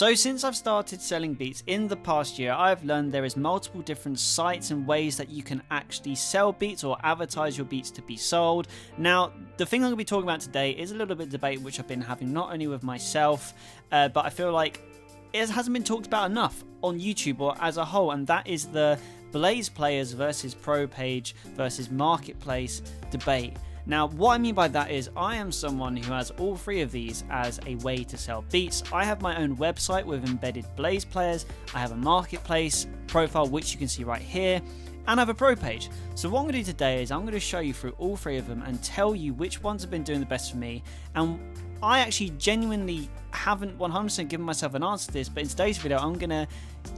So since I've started selling beats in the past year, I've learned there is multiple different sites and ways that you can actually sell beats or advertise your beats to be sold. Now, the thing I'm going to be talking about today is a little bit of debate which I've been having not only with myself, but I feel like it hasn't been talked about enough on YouTube or as a whole, and that is the Blaze Players versus Pro Page versus Marketplace debate. Now, what I mean by that is I am someone who has all three of these as a way to sell beats. I have my own website with embedded Blaze Players. I have a Marketplace profile, which you can see right here, and I have a Pro Page. So what I'm going to do today is I'm going to show you through all three of them and tell you which ones have been doing the best for me. And I actually genuinely haven't 100% given myself an answer to this, but in today's video I'm going to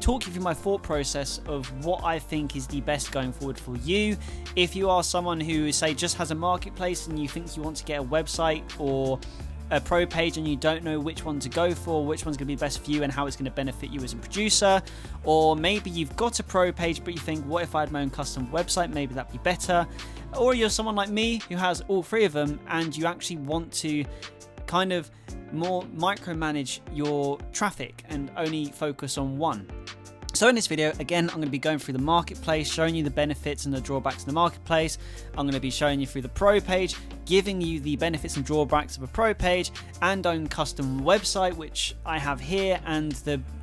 talk you through my thought process of what I think is the best going forward for you. If you are someone who, say, just has a marketplace and you think you want to get a website or a pro page and you don't know which one to go for, which one's going to be best for you and how it's going to benefit you as a producer, or maybe you've got a pro page but you think, what if I had my own custom website, maybe that'd be better, or you're someone like me who has all three of them and you actually want to kind of more micromanage your traffic and only focus on one. So in this video, again, I'm going to be going through the marketplace, showing you the benefits and the drawbacks of the marketplace. I'm going to be showing you through the pro page, giving you the benefits and drawbacks of a pro page and own custom website, which I have here, and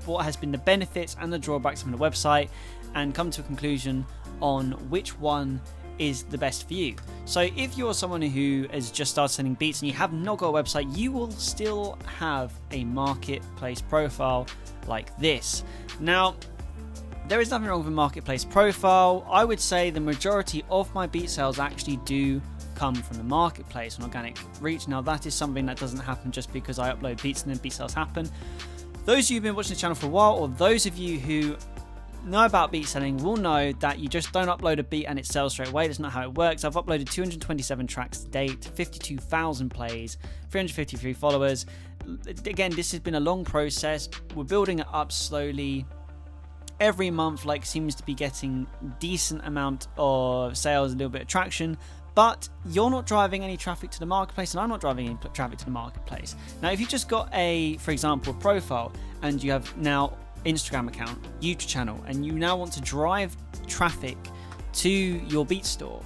what has been the benefits and the drawbacks of the website, and come to a conclusion on which one is the best for you. So if you're someone who has just started selling beats and you have not got a website, you will still have a marketplace profile like this. Now, there is nothing wrong with a marketplace profile. I would say the majority of my beat sales actually do come from the marketplace and organic reach. Now, that is something that doesn't happen just because I upload beats and then beat sales happen. Those of you who've been watching the channel for a while, or those of you who know about beat selling, will know that you just don't upload a beat and it sells straight away. That's not how it works. I've uploaded 227 tracks to date, 52,000 plays, 353 followers. Again, this has been a long process. We're building it up slowly. Every month, seems to be getting decent amount of sales, a little bit of traction, but you're not driving any traffic to the marketplace and I'm not driving any traffic to the marketplace. Now, if you've just got for example, a profile and you have now Instagram account, YouTube channel, and you now want to drive traffic to your beat store,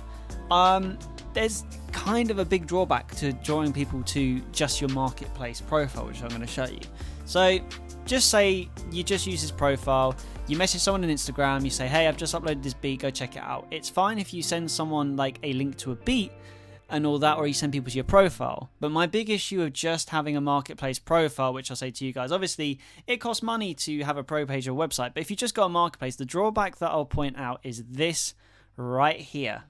there's kind of a big drawback to drawing people to just your marketplace profile, which I'm going to show you. So just say you just use this profile, you message someone on Instagram, you say, hey, I've just uploaded this beat, go check it out. It's fine if you send someone a link to a beat and all that, or you send people to your profile. But my big issue of just having a marketplace profile, which I'll say to you guys, obviously it costs money to have a pro page or website, but if you just got a marketplace, the drawback that I'll point out is this right here.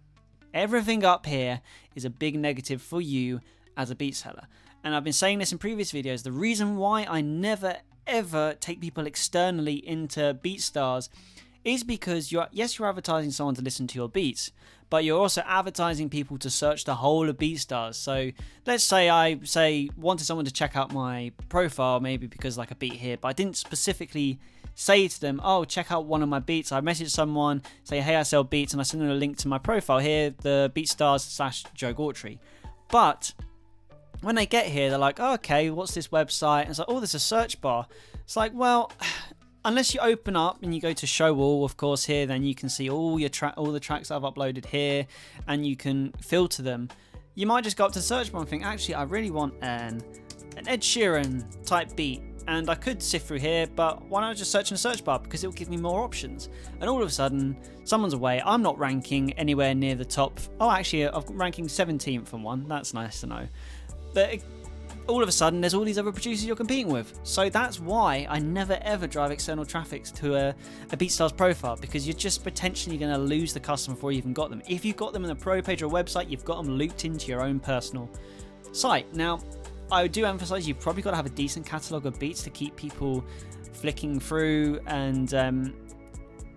Everything up here is a big negative for you as a beat seller. And I've been saying this in previous videos, the reason why I never ever take people externally into Beatstars is because you're advertising someone to listen to your beats, but you're also advertising people to search the whole of Beatstars. So let's say I wanted someone to check out my profile, maybe because a beat here, but I didn't specifically say to them, oh, check out one of my beats. I message someone, say, hey, I sell beats, and I send them a link to my profile here, the Beatstars/Joe Gautry. But when they get here, they're like, oh, okay, what's this website? And it's like, oh, there's a search bar. It's like, well, unless you open up and you go to show all, of course, here, then you can see all the tracks I've uploaded here, and you can filter them. You might just go up to the search bar and think, actually, I really want an Ed Sheeran type beat, and I could sift through here, but why not just search in the search bar, because it'll give me more options. And all of a sudden, someone's away. I'm not ranking anywhere near the top. Oh, actually, I'm ranking 17th on one. That's nice to know. But all of a sudden, there's all these other producers you're competing with. So that's why I never ever drive external traffic to a Beatstars profile, because you're just potentially going to lose the customer before you even got them. If you've got them in a pro page or a website, you've got them looped into your own personal site. Now, I do emphasize you've probably got to have a decent catalogue of beats to keep people flicking through and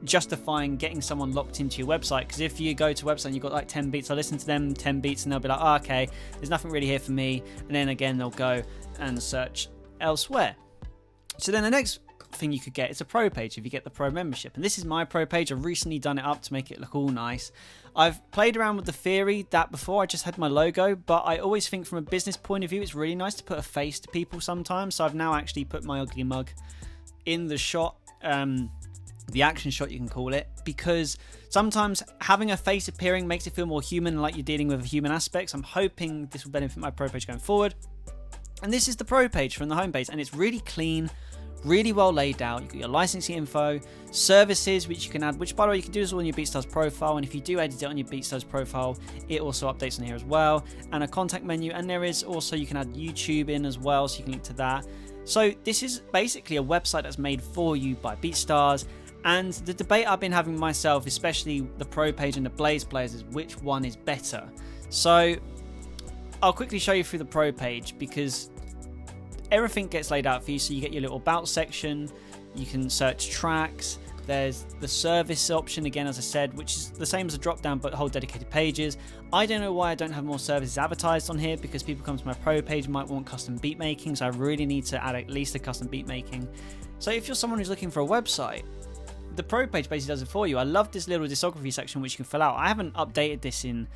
justifying getting someone locked into your website. Because if you go to a website and you've got 10 beats, I listen to them 10 beats and they'll be like, oh, okay, there's nothing really here for me, and then again they'll go and search elsewhere. So then the next thing you could get is a pro page if you get the pro membership, and this is my pro page. I've recently done it up to make it look all nice. I've played around with the theory that before I just had my logo, but I always think from a business point of view it's really nice to put a face to people sometimes, so I've now actually put my ugly mug in the shot, the action shot you can call it, because sometimes having a face appearing makes it feel more human, like you're dealing with human aspects. I'm hoping this will benefit my Pro page going forward. And this is the Pro page from the home page, and it's really clean, really well laid out. You've got your licensing info, services which you can add, which by the way you can do this all on your Beatstars profile, and if you do edit it on your Beatstars profile, it also updates on here as well, and a contact menu, and there is also, you can add YouTube in as well, so you can link to that. So this is basically a website that's made for you by Beatstars. And the debate I've been having myself, especially the Pro page and the Blaze players, is which one is better. So I'll quickly show you through the Pro page, because everything gets laid out for you. So you get your little about section, you can search tracks, there's the service option again, as I said, which is the same as a drop down but whole dedicated pages. I don't know why I don't have more services advertised on here, because people come to my Pro page might want custom beat making, so I really need to add at least a custom beat making. So if you're someone who's looking for a website, the Pro page basically does it for you. I love this little discography section which you can fill out. I haven't updated this in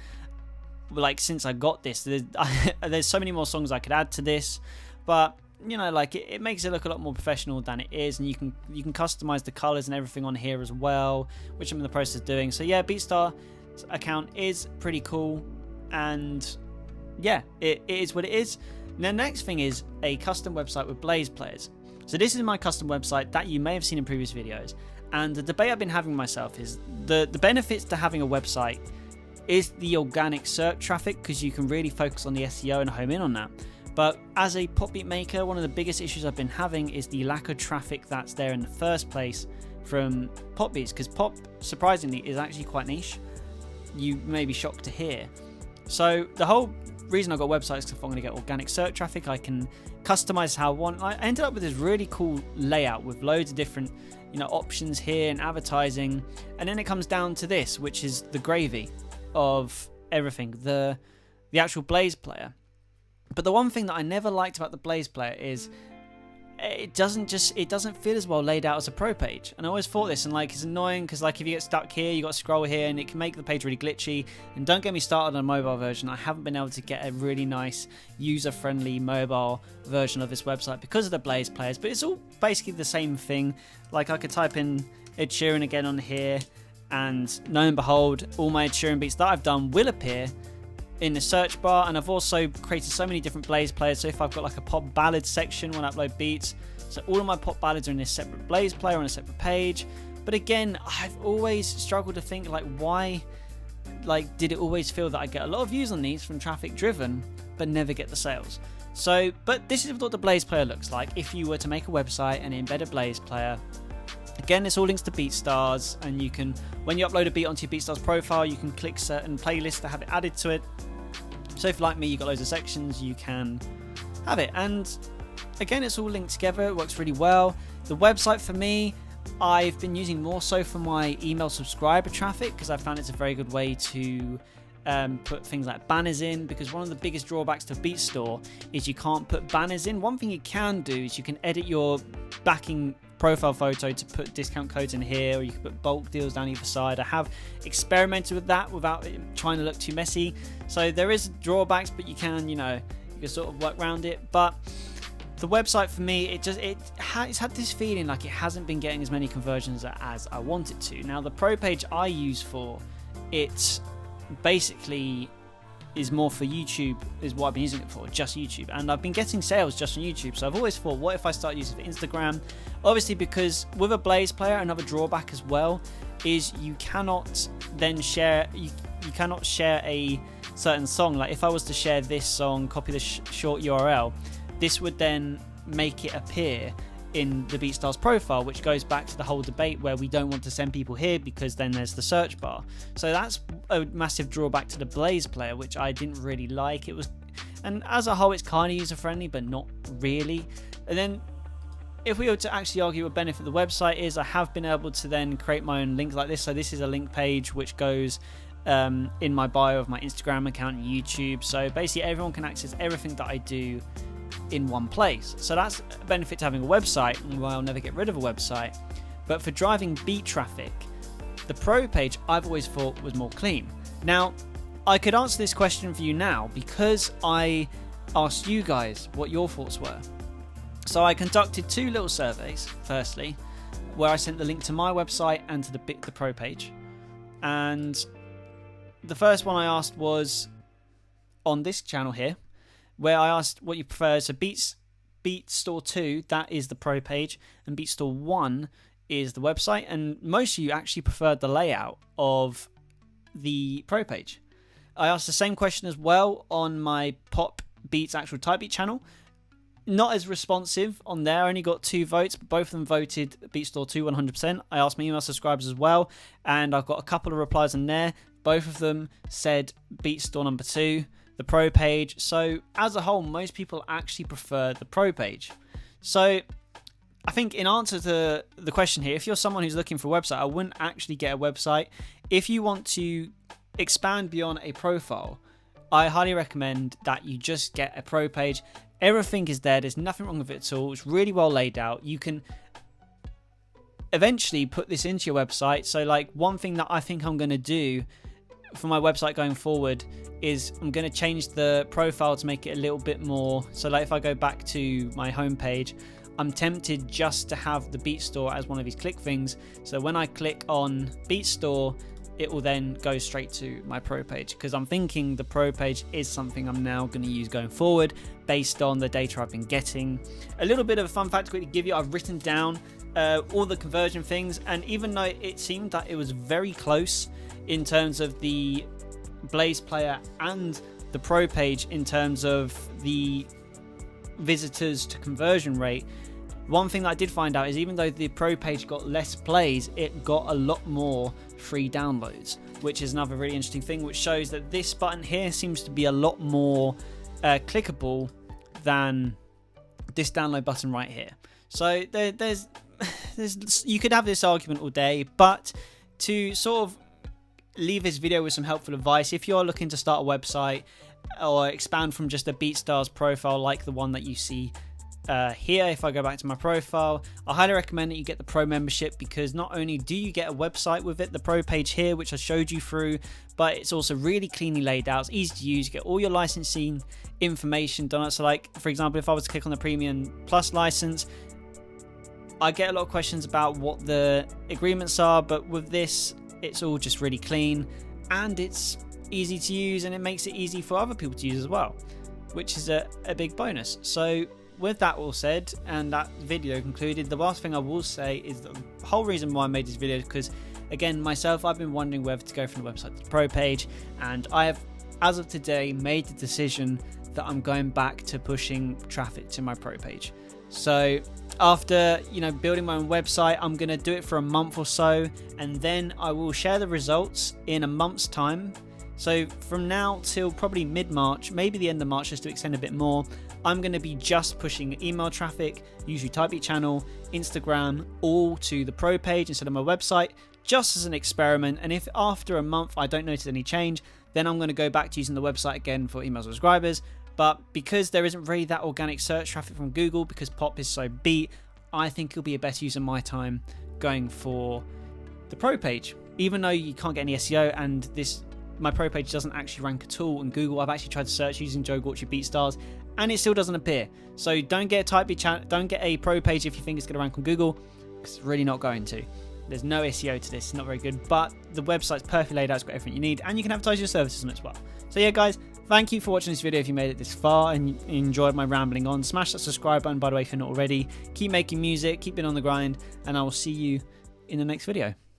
since I got this. There's so many more songs I could add to this, but you know, it makes it look a lot more professional than it is, and you can customize the colors and everything on here as well, which I'm in the process of doing. So yeah, Beatstar account is pretty cool, and yeah, it is what it is. Now, the next thing is a custom website with Blaze players. So this is my custom website that you may have seen in previous videos. And the debate I've been having myself is the benefits to having a website is the organic search traffic, because you can really focus on the SEO and home in on that. But as a pop beat maker, one of the biggest issues I've been having is the lack of traffic that's there in the first place from pop beats, because pop, surprisingly, is actually quite niche. You may be shocked to hear. So the whole reason I got websites is because if I'm going to get organic search traffic, I can customize how I want. I ended up with this really cool layout with loads of different options here and advertising, and then it comes down to this, which is the gravy of everything, the actual Blaze player. But the one thing that I never liked about the Blaze player is it doesn't feel as well laid out as a Pro page. And I always thought this, and it's annoying, because if you get stuck here, you got to scroll here, and it can make the page really glitchy. And don't get me started on a mobile version. I haven't been able to get a really nice user-friendly mobile version of this website because of the Blaze players, but it's all basically the same thing. I could type in Ed Sheeran again on here, and lo and behold, all my Ed Sheeran beats that I've done will appear in the search bar. And I've also created so many different Blaze players. So if I've got a pop ballad section when I upload beats, so all of my pop ballads are in this separate Blaze player on a separate page. But again, I've always struggled to think why did it always feel that I get a lot of views on these from traffic driven but never get the sales. So but this is what the Blaze player looks like if you were to make a website and embed a Blaze player. Again, it's all links to Beatstars, and you can, when you upload a beat onto your Beatstars profile, you can click certain playlists to have it added to it. So if, like me, you've got loads of sections, you can have it. And again, it's all linked together. It works really well. The website for me, I've been using more so for my email subscriber traffic, because I found it's a very good way to put things like banners in, because one of the biggest drawbacks to BeatStore is you can't put banners in. One thing you can do is you can edit your backing profile photo to put discount codes in here, or you can put bulk deals down either side. I have experimented with that without it trying to look too messy, so there is drawbacks, but you can sort of work around it. But the website for me, it's had this feeling like it hasn't been getting as many conversions as I want it to. Now the Pro page I use for it basically is more for YouTube, is what I've been using it for, just YouTube. And I've been getting sales just on YouTube. So I've always thought, what if I start using it for Instagram? Obviously, because with a Blaze player, another drawback as well is you cannot then share, you cannot share a certain song. Like if I was to share this song, copy the short URL, this would then make it appear in the Beatstars profile, which goes back to the whole debate where we don't want to send people here because then there's the search bar. So that's a massive drawback to the Blaze player, which I didn't really like. It was, and as a whole, it's kind of user friendly, but not really. And then if we were to actually argue what benefit the website is, I have been able to then create my own links like this. So this is a link page which goes in my bio of my Instagram account and YouTube. So basically everyone can access everything that I do in one place. So that's a benefit to having a website, and why I'll never get rid of a website. But for driving beat traffic, the Pro page I've always thought was more clean. Now, I could answer this question for you now because I asked you guys what your thoughts were. So I conducted 2 little surveys, firstly, where I sent the link to my website and to the Pro page. And the first one I asked was on this channel here, where I asked what you prefer. So Beatstore 2, that is the Pro page, and Beatstore 1 is the website. And most of you actually preferred the layout of the Pro page. I asked the same question as well on my Pop Beats actual type beat channel. Not as responsive on there, I only got 2 votes, but both of them voted Beatstore 2 100%. I asked my email subscribers as well, and I've got a couple of replies in there. Both of them said Beatstore number 2, the Pro page. So as a whole, most people actually prefer the Pro page. So I think in answer to the question here, if you're someone who's looking for a website, I wouldn't actually get a website. If you want to expand beyond a profile, I highly recommend that you just get a Pro page. Everything is there. There's nothing wrong with it at all. It's really well laid out. You can eventually put this into your website. So like one thing that I think I'm going to do for my website going forward is I'm going to change the profile to make it a little bit more. So like if I go back to my homepage, I'm tempted just to have the Beatstore as one of these click things. So when I click on Beatstore, it will then go straight to my Pro page, because I'm thinking the Pro page is something I'm now going to use going forward based on the data I've been getting. A little bit of a fun fact to quickly give you, I've written down all the conversion things, and even though it seemed that it was very close in terms of the Blaze player and the Pro page in terms of the visitors to conversion rate, one thing that I did find out is even though the Pro page got less plays, it got a lot more free downloads, which is another really interesting thing, which shows that this button here seems to be a lot more clickable than this download button right here. So there's you could have this argument all day, but to sort of leave this video with some helpful advice, if you're looking to start a website or expand from just a Beatstars profile like the one that you see here, if I go back to my profile, I highly recommend that you get the Pro membership, because not only do you get a website with it, the Pro page here, which I showed you through, but it's also really cleanly laid out. It's easy to use. You get all your licensing information done. So like, for example, if I was to click on the Premium Plus license, I get a lot of questions about what the agreements are, but with this, it's all just really clean and it's easy to use, and it makes it easy for other people to use as well, which is a big bonus. So with that all said, and that video concluded, the last thing I will say is the whole reason why I made this video is because, again, myself, I've been wondering whether to go from the website to the Pro page, and I have, as of today, made the decision that I'm going back to pushing traffic to my Pro page. So after, building my own website, I'm going to do it for a month or so, and then I will share the results in a month's time. So from now till probably mid-March, maybe the end of March, just to extend a bit more, I'm going to be just pushing email traffic, usually Typebeat channel, Instagram, all to the Pro page instead of my website, just as an experiment. And if after a month I don't notice any change, then I'm going to go back to using the website again for email subscribers. But because there isn't really that organic search traffic from Google, because Pop is so beat, I think it'll be a better use of my time going for the Pro page. Even though you can't get any SEO, and my Pro page doesn't actually rank at all in Google. I've actually tried to search using Joe Gorchie Beatstars, and it still doesn't appear. So don't get a Typebeat channel, don't get a Pro page if you think it's going to rank on Google, because it's really not going to. There's no SEO to this, it's not very good, but the website's perfectly laid out, it's got everything you need, and you can advertise your services on it as well. So yeah, guys, thank you for watching this video if you made it this far and you enjoyed my rambling on. Smash that subscribe button, by the way, if you're not already. Keep making music, keep it on the grind, and I will see you in the next video.